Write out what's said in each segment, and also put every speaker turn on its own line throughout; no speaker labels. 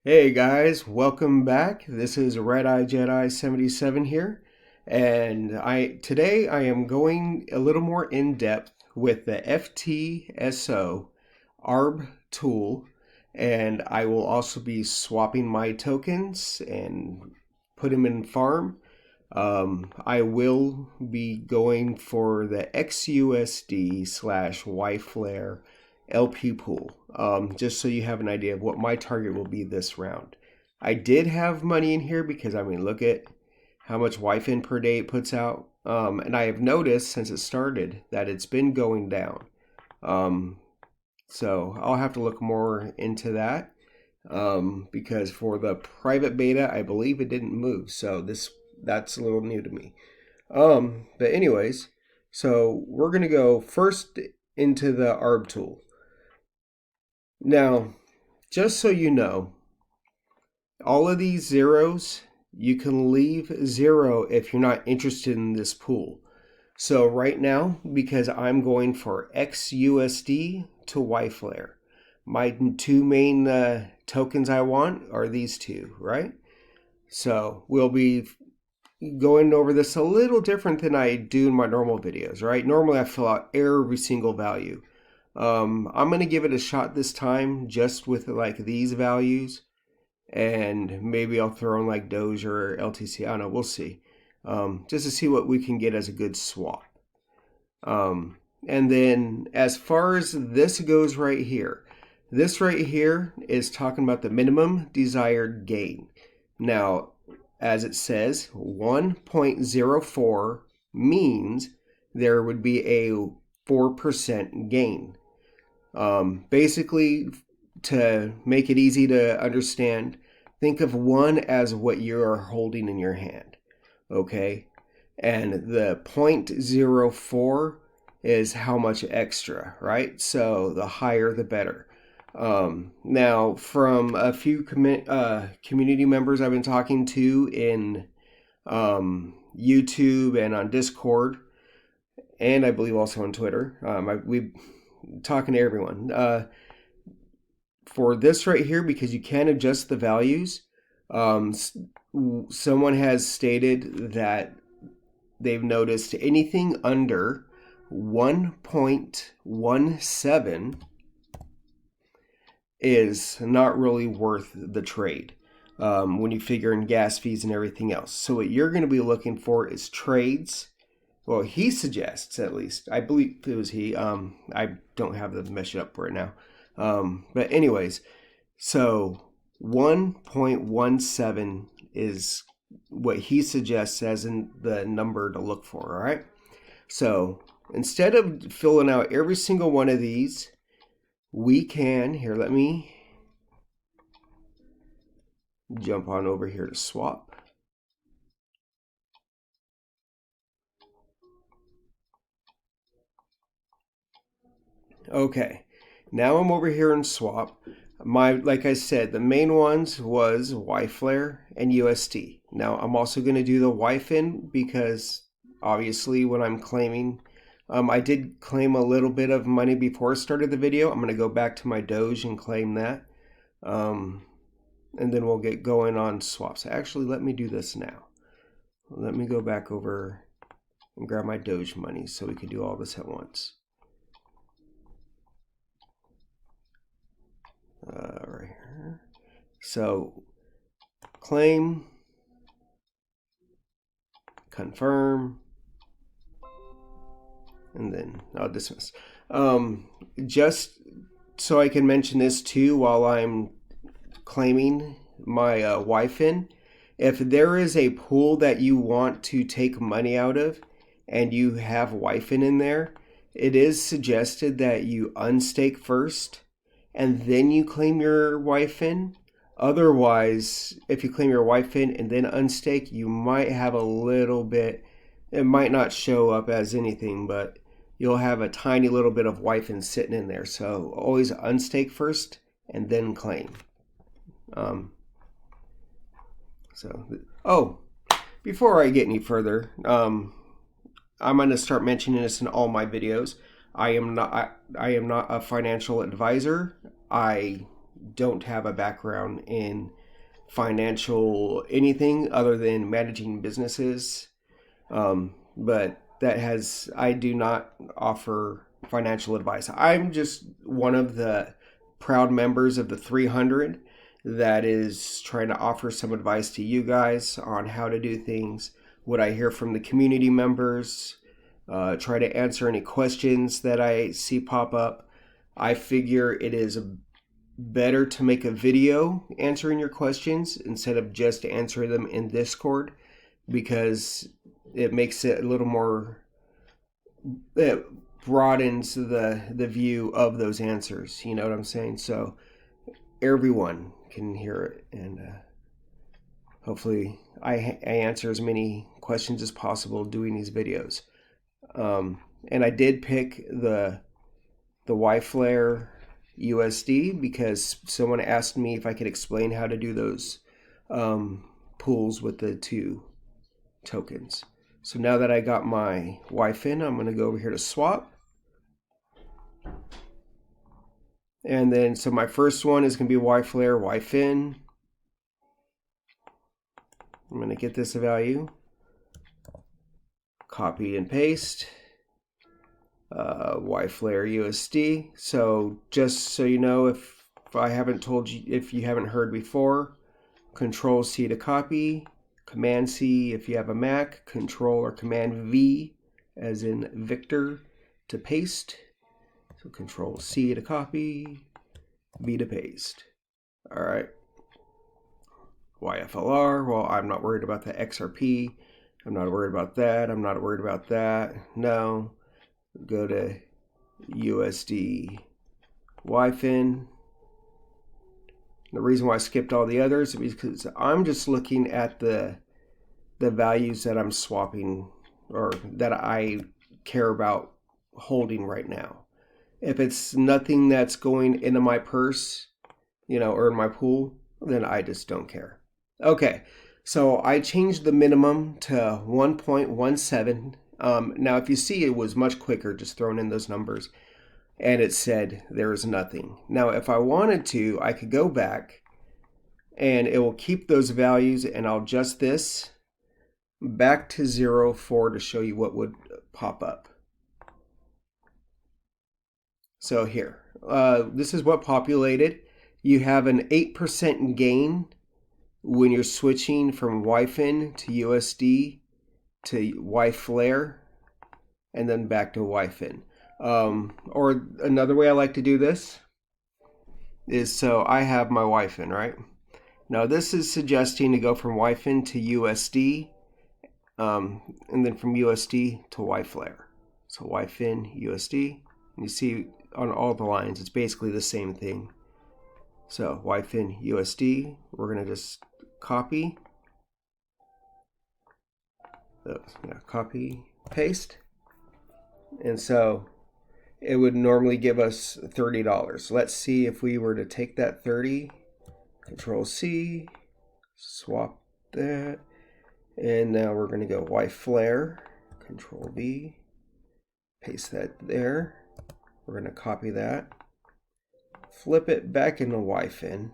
Hey guys, welcome back. This is Red Eye Jedi 77 here, and today I am going a little more in depth with the FTSO Arb Tool, and I will also be swapping my tokens and put them in farm. I will be going for the XUSD slash YFlare LP pool, just so you have an idea of what my target will be this round. I did have money in here because, I mean, look at how much YFin per day it puts out. And I have noticed since it started that it's been going down. Um, so I'll have to look more into that, because for the private beta, I believe it didn't move. So that's a little new to me. But anyways, so we're gonna go first into the Arb tool. Now, just so you know, all of these zeros, you can leave zero if you're not interested in this pool. So right now, because I'm going for XUSD to YFlare, my two main tokens I want are these two, right? So we'll be going over this a little different than I do in my normal videos, right? Normally I fill out every single value. I'm going to give it a shot this time just with like these values, and maybe I'll throw in like Doge or LTC. I don't know, we'll see. Just to see what we can get as a good swap. And then as far as this goes right here, this right here is talking about the minimum desired gain. Now, as it says, 1.04 means there would be a 4% gain. Basically, to make it easy to understand, think of one as what you are holding in your hand, okay? And the 0.04 is how much extra, right? So the higher the better. Now, from a few community members I've been talking to in YouTube and on Discord, and I believe also on Twitter, we've talking to everyone. For this right here, because you can adjust the values, someone has stated that they've noticed anything under 1.17 is not really worth the trade, when you figure in gas fees and everything else. So what you're going to be looking for is trades. Well, he suggests, at least, I believe it was he. I don't have the mesh up for it now. But anyways, so 1.17 is what he suggests as in the number to look for, all right? So instead of filling out every single one of these, we can, here, let me jump on over here to swap. Okay, now I'm over here in swap. Like I said, the main ones was YFlare and USD. Now I'm also going to do the YFin because obviously when I'm claiming, I did claim a little bit of money before I started the video. I'm going to go back to my Doge and claim that. And then we'll get going on swaps. Actually, let me do this now. Let me go back over and grab my Doge money so we can do all this at once. Right here. So claim, confirm, and then I'll dismiss. Just so I can mention this too while I'm claiming my YFin. If there is a pool that you want to take money out of and you have YFin in there, it is suggested that you unstake first and then you claim your YFin. Otherwise, if you claim your YFin and then unstake, you might have a little bit, it might not show up as anything, but you'll have a tiny little bit of YFin sitting in there. So always unstake first and then claim. Before I get any further, I'm going to start mentioning this in all my videos. I am not a financial advisor. I don't have a background in financial anything other than managing businesses. But I do not offer financial advice. I'm just one of the proud members of the 300 that is trying to offer some advice to you guys on how to do things, what I hear from the community members, try to answer any questions that I see pop up. I figure it is better to make a video answering your questions instead of just answering them in Discord, because it makes it a little more, it broadens the view of those answers. You know what I'm saying? So everyone can hear it, and hopefully I answer as many questions as possible doing these videos. And I did pick the YFlare USD because someone asked me if I could explain how to do those pools with the 2 tokens. So now that I got my YFin, I'm going to go over here to swap. And then, so my first one is going to be YFlare YFin. I'm going to get this value, copy and paste, YFlare USD. So just so you know, if I haven't told you, if you haven't heard before, Control C to copy, Command C if you have a Mac, Control or Command V as in Victor to paste. So Control C to copy, V to paste. All right. YFLR, well, I'm not worried about the XRP. I'm not worried about that. I'm not worried about that. No. Go to USD YFin. The reason why I skipped all the others is because I'm just looking at the values that I'm swapping, or that I care about holding right now. If it's nothing that's going into my purse, you know, or in my pool, then I just don't care. Okay, so I changed the minimum to 1.17. Now, if you see, it was much quicker just throwing in those numbers, and it said there is nothing. Now, if I wanted to, I could go back, and it will keep those values, and I'll adjust this back to 0.4 to show you what would pop up. So here, this is what populated. You have an 8% gain when you're switching from YFin to USD to YFlare and then back to YFin. Or another way I like to do this is, so I have my YFin, right? Now this is suggesting to go from YFin to USD, and then from USD to YFlare. So YFin, USD, and you see on all the lines, it's basically the same thing. So YFin, USD, we're gonna just copy, copy, paste, and so it would normally give us $30. Let's see if we were to take that 30, Control C, swap that, and now we're going to go YFlare, Control V, paste that there. We're going to copy that, flip it back into YFin.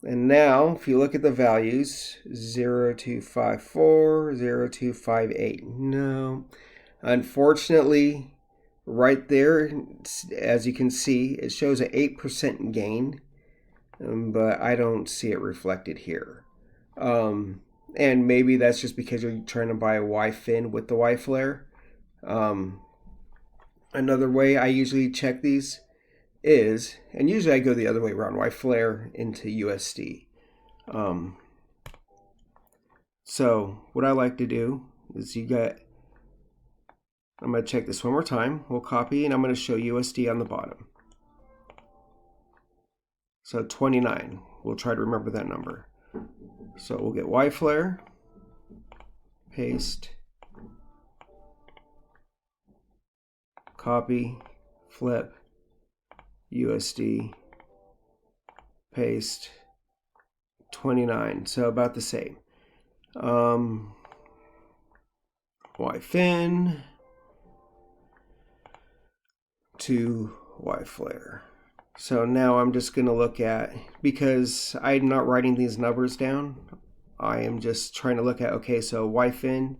And now, if you look at the values, 0.254, 0.258. No, unfortunately, right there, as you can see, it shows an 8% gain, but I don't see it reflected here. And maybe that's just because you're trying to buy a YFin with the YFlare. Another way I usually check these is, and usually I go the other way around, YFlare into USD. So what I like to do is I'm going to check this one more time. We'll copy, and I'm going to show USD on the bottom. So 29. We'll try to remember that number. So we'll get YFlare, paste, copy, flip, USD, paste, 29. So about the same. YFin, to Y flare. So now I'm just going to look at, because I'm not writing these numbers down, I am just trying to look at, okay, so Y fin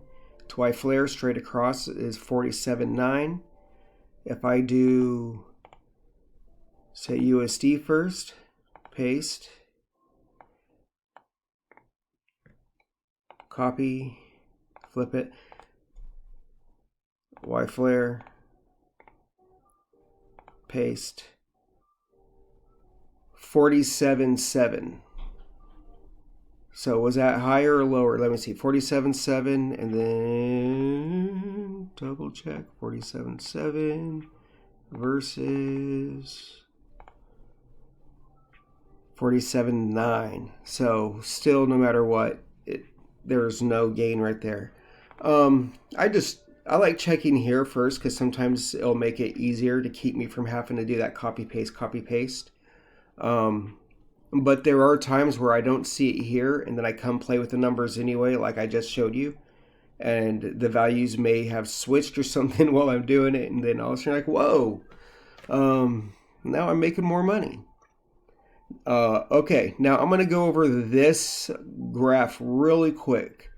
to Y flare straight across is 47.9. If I do, say, USD first, paste, copy, flip it, Y flare, paste, 47.7. So was that higher or lower? Let me see, 47.7, and then double check, 47.7 versus 47.9. So still, no matter what, there's no gain right there. I like checking here first because sometimes it'll make it easier to keep me from having to do that copy paste. But there are times where I don't see it here, and then I come play with the numbers anyway, like I just showed you, and the values may have switched or something while I'm doing it, and then all of a sudden, like, whoa, now I'm making more money. Okay, now I'm going to go over this graph really quick.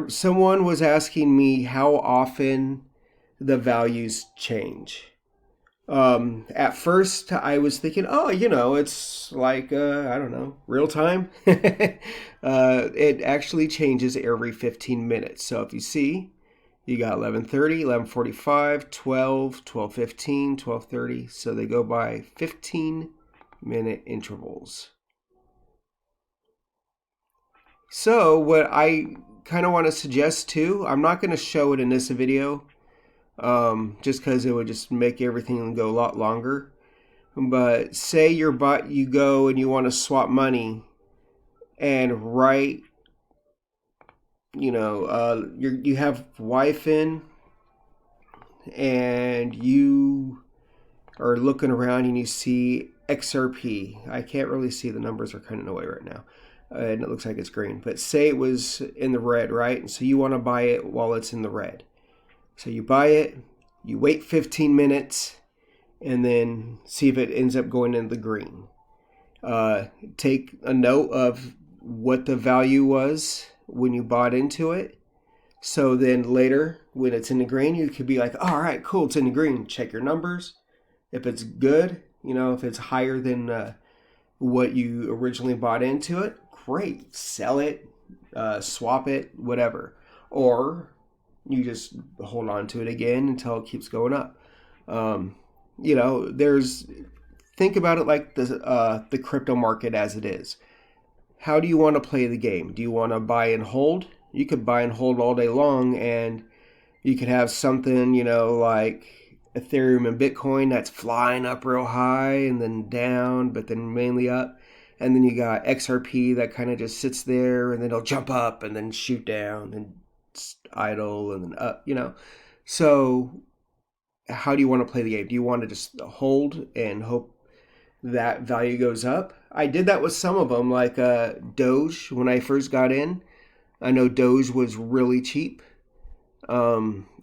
Someone was asking me how often the values change. At first I was thinking, oh, it's like, I don't know, real time. It actually changes every 15 minutes. So if you see, you got 11:30, 11:45, 12, 12:15, 12:30. So they go by 15-minute intervals. So what I kind of want to suggest too, I'm not going to show it in this video, just because it would just make everything go a lot longer. But say you go and you want to swap money, and you have Y fin, and you are looking around and you see XRP. I can't really see, the numbers are kind of in the way right now. And it looks like it's green, but say it was in the red, right? And so you want to buy it while it's in the red. So you buy it, you wait 15 minutes, and then see if it ends up going into the green. Take a note of what the value was when you bought into it. So then later, when it's in the green, you could be like, oh, all right, cool, it's in the green. Check your numbers. If it's good, if it's higher than what you originally bought into it, great. Sell it, swap it, whatever. Or you just hold on to it again until it keeps going up. Think about it like the crypto market as it is. How do you want to play the game? Do you want to buy and hold? You could buy and hold all day long, and you could have something, like Ethereum and Bitcoin that's flying up real high and then down, but then mainly up. And then you got XRP that kind of just sits there, and then it'll jump up and then shoot down and idle and then up, So how do you want to play the game? Do you want to just hold and hope that value goes up? I did that with some of them, like Doge when I first got in. I know Doge was really cheap. I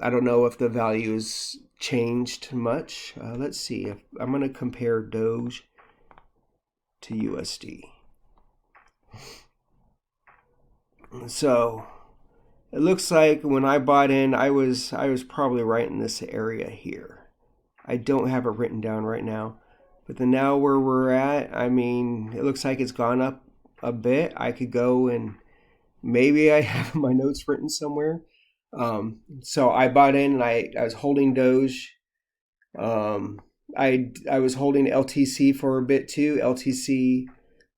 don't know if the value has changed much. Let's see. I'm going to compare Doge to USD. So it looks like when I bought in, I was probably right in this area here. I don't have it written down right now, but then now where we're at, it looks like it's gone up a bit. I could go and maybe I have my notes written somewhere. So I bought in, and I was holding Doge. I was holding LTC for a bit too. LTC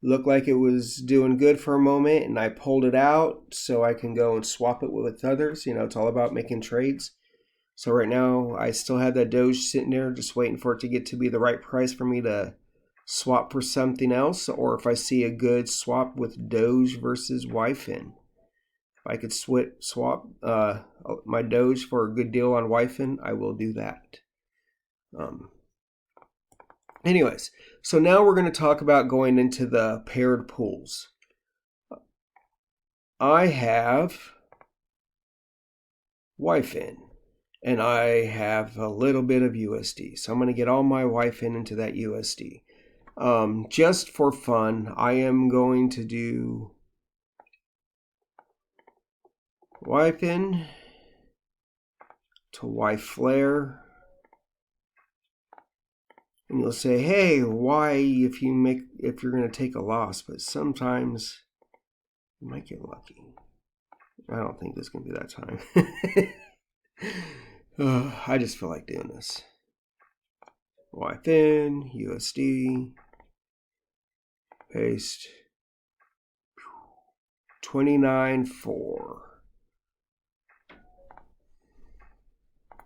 looked like it was doing good for a moment, and I pulled it out so I can go and swap it with others. It's all about making trades. So right now I still have that Doge sitting there just waiting for it to get to be the right price for me to swap for something else, or if I see a good swap with Doge versus Y fin. If I could swap my Doge for a good deal on Y fin, I will do that. Anyways, so now we're going to talk about going into the paired pools. I have Y fin, and I have a little bit of USD. So I'm going to get all my wife into that USD. Just for fun, I am going to do wife in to wife flare. And you'll say, hey, why if you're going to take a loss? But sometimes you might get lucky. I don't think this is going to be that time. I just feel like doing this. Wife in, USD, paste, 29.4.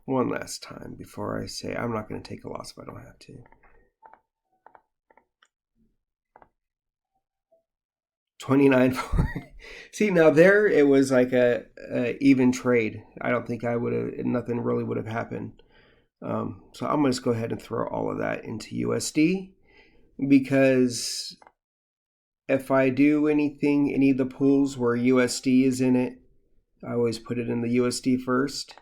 One last time before I say I'm not going to take a loss if I don't have to. 29.4. See, now there it was like a even trade. I don't think I would have, nothing really would have happened. So I'm going to just go ahead and throw all of that into USD, because if I do anything, any of the pools where USD is in it, I always put it in the USD first.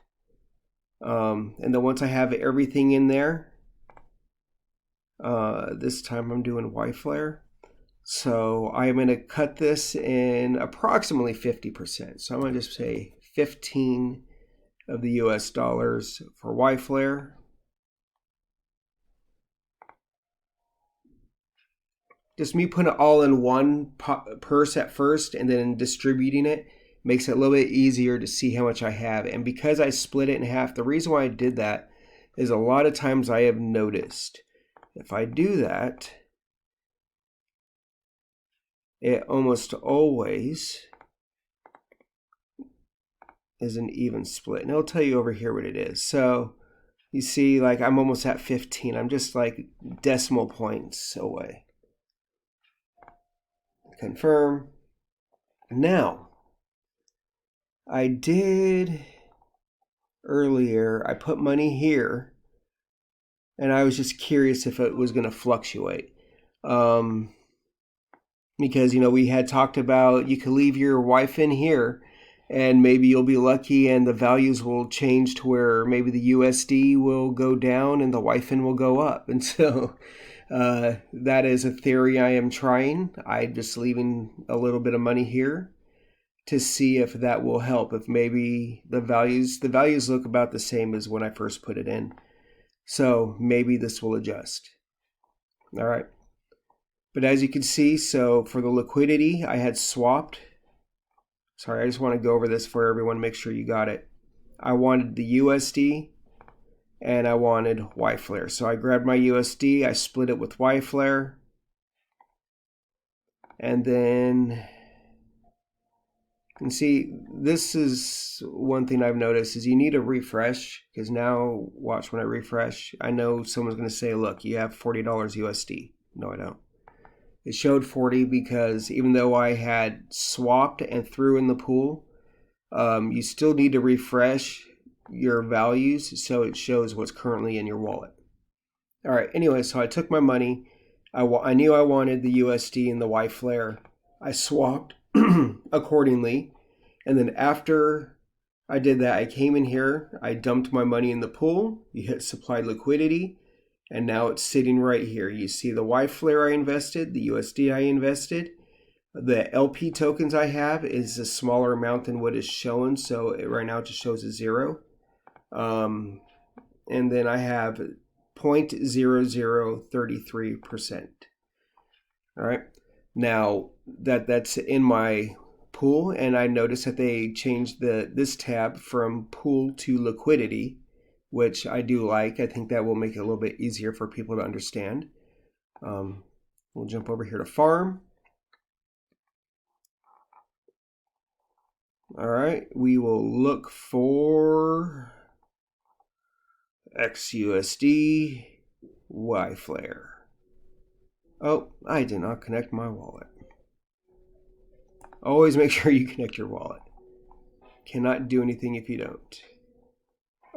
And then once I have everything in there, this time I'm doing Y-Flare. So I'm going to cut this in approximately 50%. So I'm going to just say 15 of the US dollars for Y-Flare. Just me putting it all in one purse at first and then distributing it makes it a little bit easier to see how much I have. And because I split it in half, the reason why I did that is a lot of times I have noticed if I do that, it almost always is an even split. And it'll tell you over here what it is. So you see, like I'm almost at 15. I'm just like decimal points away. Confirm. Now, I did earlier, I put money here, and I was just curious if it was going to fluctuate. Because, you know, we had talked about you could leave your wife in here and maybe you'll be lucky and the values will change to where maybe the USD will go down and the wife in will go up. And so that is a theory I am trying. I'm just leaving a little bit of money here to see if that will help. If maybe the values look about the same as when I first put it in. So maybe this will adjust. All right. But as you can see, so for the liquidity, I had swapped. Sorry, I just want to go over this for everyone, make sure you got it. I wanted the USD and I wanted Y-Flare. So I grabbed my USD, I split it with Y-Flare. And then you can see, this is one thing I've noticed is you need to refresh, because now watch when I refresh. I know someone's going to say, look, you have $40 USD. No, I don't. It showed 40 because even though I had swapped and threw in the pool, you still need to refresh your values so it shows what's currently in your wallet. All right, anyway, so I took my money. I knew I wanted the USD and the Y-Flare. I swapped accordingly. And then after I did that, I came in here, I dumped my money in the pool. You hit supplied liquidity. And now it's sitting right here. You see the Y-Flare I invested, the USD I invested. The LP tokens I have is a smaller amount than what is shown. So right now it just shows a 0. And then I have 0.0033%. All right. Now that's in my pool. And I noticed that they changed this tab from pool to liquidity, which I do like. I think that will make it a little bit easier for people to understand. We'll jump over here to farm. All right, we will look for XUSD Y-Flare. Oh, I did not connect my wallet. Always make sure you connect your wallet. Cannot do anything if you don't.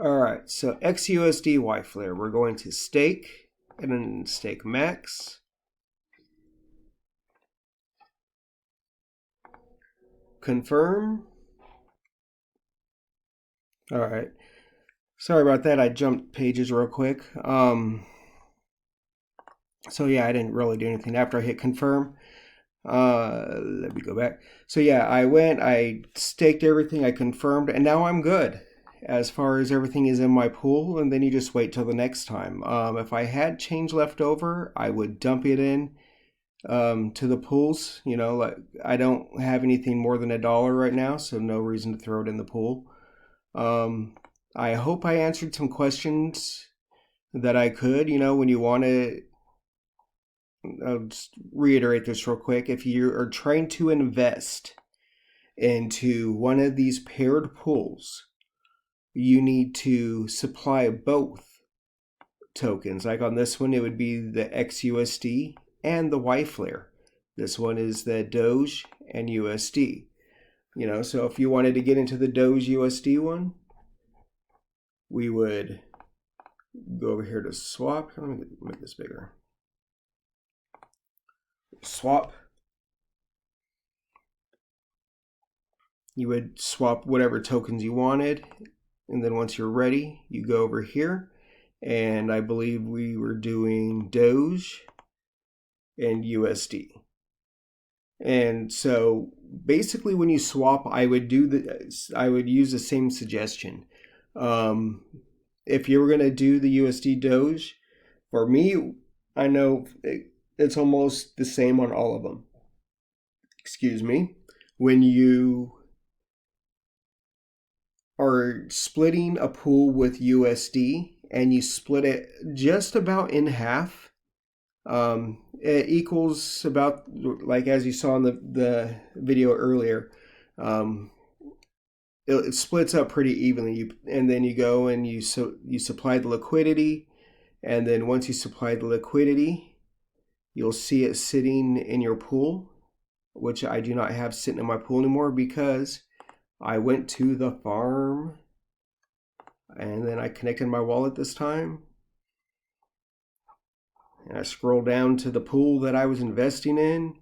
All right, so XUSD Y-Flare, we're going to stake and then stake max. Confirm. All right, Sorry about that. I jumped pages real quick. So yeah, I didn't really do anything after I hit confirm. Let me go back. So yeah, I staked everything, I confirmed, and now I'm good as far as everything is in my pool, and then you just wait till the next time. If I had change left over, I would dump it in to the pools. You know, like I don't have anything more than $1 right now, so no reason to throw it in the pool. I hope I answered some questions that I could. You know, when you want to, I'll just reiterate this real quick. If you are trying to invest into one of these paired pools, you need to supply both tokens. Like on this one, it would be the XUSD and the Y-Flare. This one is the Doge and USD. You know, so if you wanted to get into the Doge USD one, we would go over here to swap. Let me make this bigger. Swap. You would swap whatever tokens you wanted, and then once you're ready, you go over here, and I believe we were doing Doge and USD. And so basically when you swap, I would use the same suggestion. If you were going to do the USD Doge, for me, I know it's almost the same on all of them. Excuse me. When you are splitting a pool with USD and you split it just about in half, it equals about, like as you saw in the video earlier, it splits up pretty evenly. And then you go and you supply the liquidity, and then once you supply the liquidity, you'll see it sitting in your pool, which I do not have sitting in my pool anymore because I went to the farm and then I connected my wallet this time. And I scroll down to the pool that I was investing in,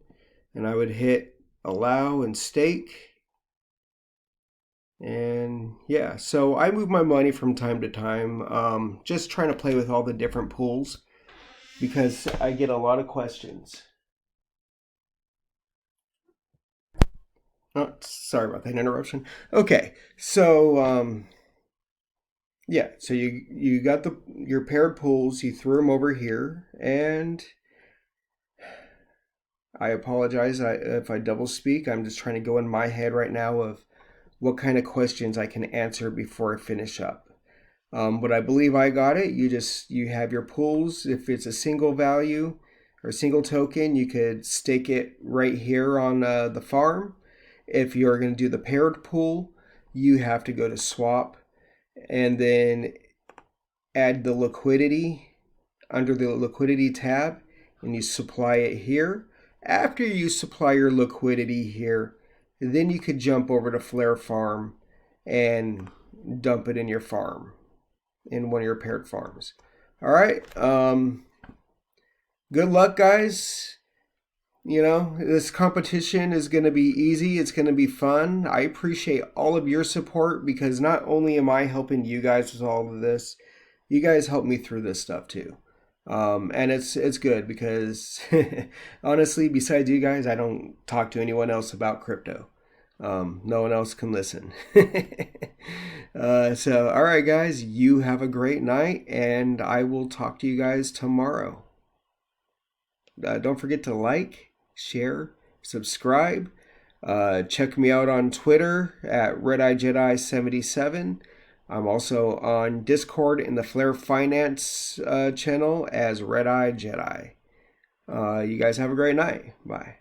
and I would hit allow and stake. And yeah, so I move my money from time to time, just trying to play with all the different pools because I get a lot of questions. Oh, sorry about that interruption. Okay, so yeah, so you got your paired pools, you threw them over here, and I apologize if I double speak. I'm just trying to go in my head right now of what kind of questions I can answer before I finish up. But I believe I got it. You have your pools. If it's a single value or single token, you could stake it right here on the farm. If you're going to do the paired pool, you have to go to swap and then add the liquidity under the liquidity tab, and you supply it here. After you supply your liquidity here, then you could jump over to FlareFarm and dump it in your farm, in one of your paired farms. All right. Good luck, guys. You know, this competition is going to be easy. It's going to be fun. I appreciate all of your support because not only am I helping you guys with all of this, you guys help me through this stuff too. And it's good because honestly, besides you guys, I don't talk to anyone else about crypto. No one else can listen. So, all right, guys, you have a great night, and I will talk to you guys tomorrow. Don't forget to like, share, subscribe. Check me out on Twitter at RedEyeJedi77. I'm also on Discord in the Flare Finance channel as Red Eye Jedi. You guys have a great night. Bye.